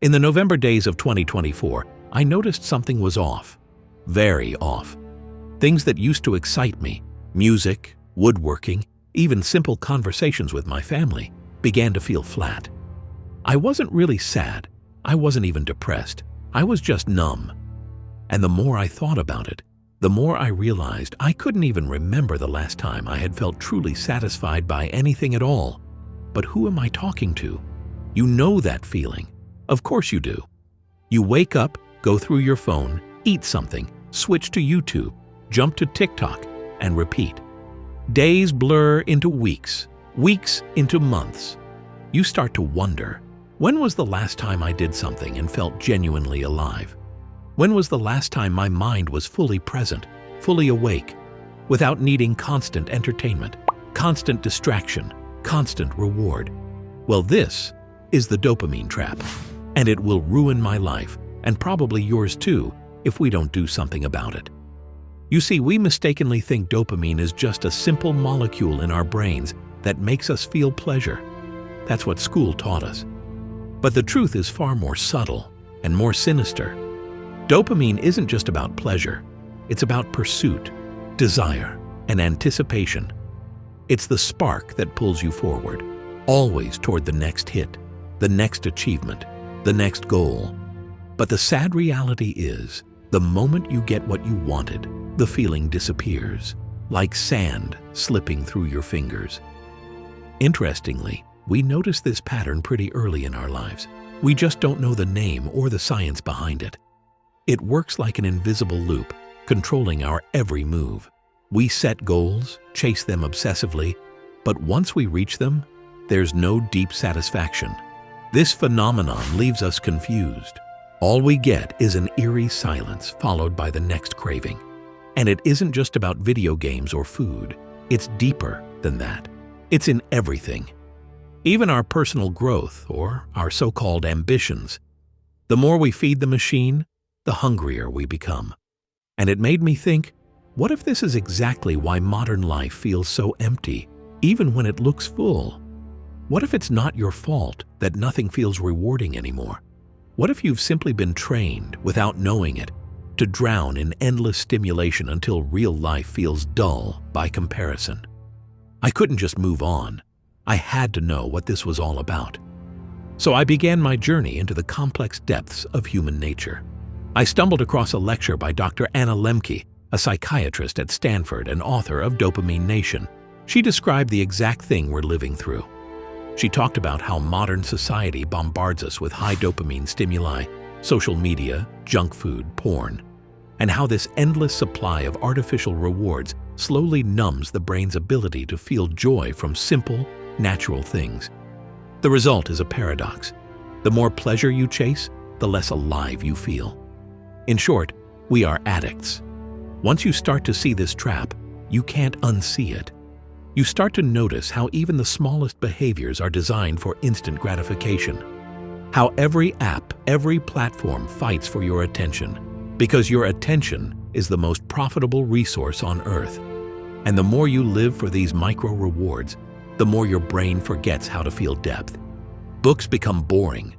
In the November days of 2024, I noticed something was off. Very off. Things that used to excite me, music, woodworking, even simple conversations with my family, began to feel flat. I wasn't really sad. I wasn't even depressed. I was just numb. And the more I thought about it, the more I realized I couldn't even remember the last time I had felt truly satisfied by anything at all. But who am I talking to? You know that feeling. Of course you do. You wake up, go through your phone, eat something, switch to YouTube, jump to TikTok, and repeat. Days blur into weeks, weeks into months. You start to wonder, when was the last time I did something and felt genuinely alive? When was the last time my mind was fully present, fully awake, without needing constant entertainment, constant distraction, constant reward? Well, this is the dopamine trap, and it will ruin my life, and probably yours too, if we don't do something about it. You see, we mistakenly think dopamine is just a simple molecule in our brains that makes us feel pleasure. That's what school taught us. But the truth is far more subtle and more sinister. Dopamine isn't just about pleasure. It's about pursuit, desire, and anticipation. It's the spark that pulls you forward, always toward the next hit, the next achievement, the next goal. But the sad reality is, the moment you get what you wanted, the feeling disappears, like sand slipping through your fingers. Interestingly, we notice this pattern pretty early in our lives. We just don't know the name or the science behind it. It works like an invisible loop, controlling our every move. We set goals, chase them obsessively, but once we reach them, there's no deep satisfaction. This phenomenon leaves us confused. All we get is an eerie silence followed by the next craving. And it isn't just about video games or food. It's deeper than that. It's in everything. Even our personal growth, or our so-called ambitions. The more we feed the machine, the hungrier we become. And it made me think, what if this is exactly why modern life feels so empty, even when it looks full? What if it's not your fault that nothing feels rewarding anymore? What if you've simply been trained, without knowing it, to drown in endless stimulation until real life feels dull by comparison? I couldn't just move on. I had to know what this was all about. So I began my journey into the complex depths of human nature. I stumbled across a lecture by Dr. Anna Lembke, a psychiatrist at Stanford and author of Dopamine Nation. She described the exact thing we're living through. She talked about how modern society bombards us with high dopamine stimuli, social media, junk food, porn, and how this endless supply of artificial rewards slowly numbs the brain's ability to feel joy from simple, natural things. The result is a paradox. The more pleasure you chase, the less alive you feel. In short, we are addicts. Once you start to see this trap, you can't unsee it. You start to notice how even the smallest behaviors are designed for instant gratification. How every app, every platform fights for your attention, because your attention is the most profitable resource on earth. And the more you live for these micro rewards, the more your brain forgets how to feel depth. Books become boring.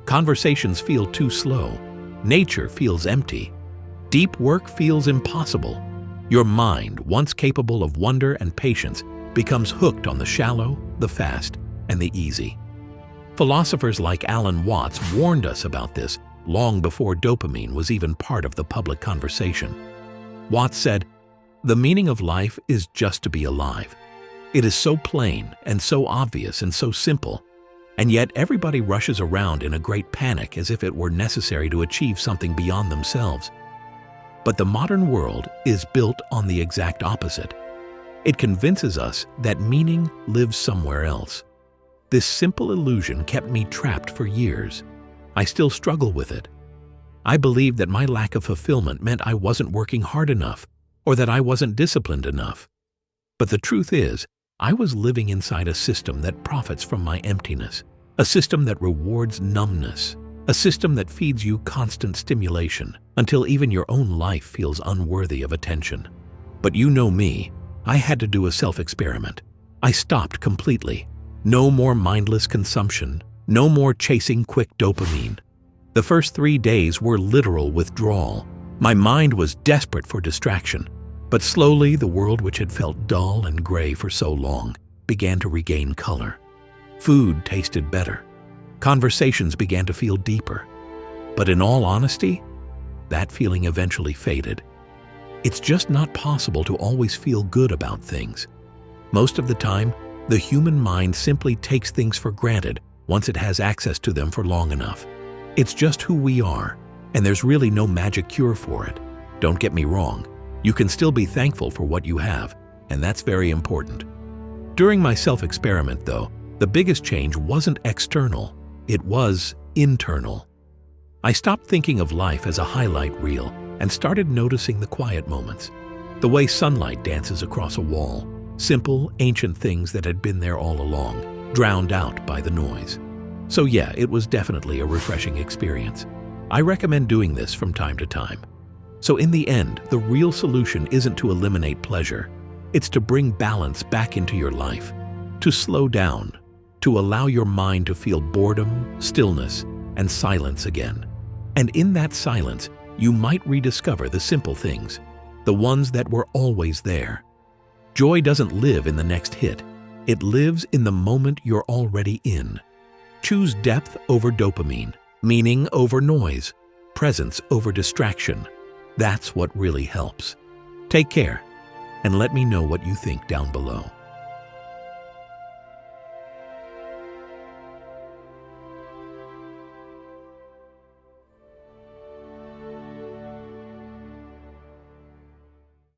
Conversations feel too slow. Nature feels empty. Deep work feels impossible. Your mind, once capable of wonder and patience, becomes hooked on the shallow, the fast, and the easy. Philosophers like Alan Watts warned us about this long before dopamine was even part of the public conversation. Watts said, "The meaning of life is just to be alive. It is so plain and so obvious and so simple, and yet everybody rushes around in a great panic as if it were necessary to achieve something beyond themselves." But the modern world is built on the exact opposite. It convinces us that meaning lives somewhere else. This simple illusion kept me trapped for years. I still struggle with it. I believed that my lack of fulfillment meant I wasn't working hard enough, or that I wasn't disciplined enough. But the truth is, I was living inside a system that profits from my emptiness, a system that rewards numbness, a system that feeds you constant stimulation until even your own life feels unworthy of attention. But you know me, I had to do a self-experiment. I stopped completely. No more mindless consumption, no more chasing quick dopamine. The first 3 days were literal withdrawal. My mind was desperate for distraction, but slowly the world which had felt dull and gray for so long began to regain color. Food tasted better. Conversations began to feel deeper. But in all honesty, that feeling eventually faded. It's just not possible to always feel good about things. Most of the time, the human mind simply takes things for granted once it has access to them for long enough. It's just who we are, and there's really no magic cure for it. Don't get me wrong, you can still be thankful for what you have, and that's very important. During my self-experiment, though, the biggest change wasn't external, it was internal. I stopped thinking of life as a highlight reel and started noticing the quiet moments. The way sunlight dances across a wall, simple, ancient things that had been there all along, drowned out by the noise. So yeah, it was definitely a refreshing experience. I recommend doing this from time to time. So in the end, the real solution isn't to eliminate pleasure. It's to bring balance back into your life, to slow down, to allow your mind to feel boredom, stillness, and silence again. And in that silence, you might rediscover the simple things, the ones that were always there. Joy doesn't live in the next hit. It lives in the moment you're already in. Choose depth over dopamine, meaning over noise, presence over distraction. That's what really helps. Take care, and let me know what you think down below.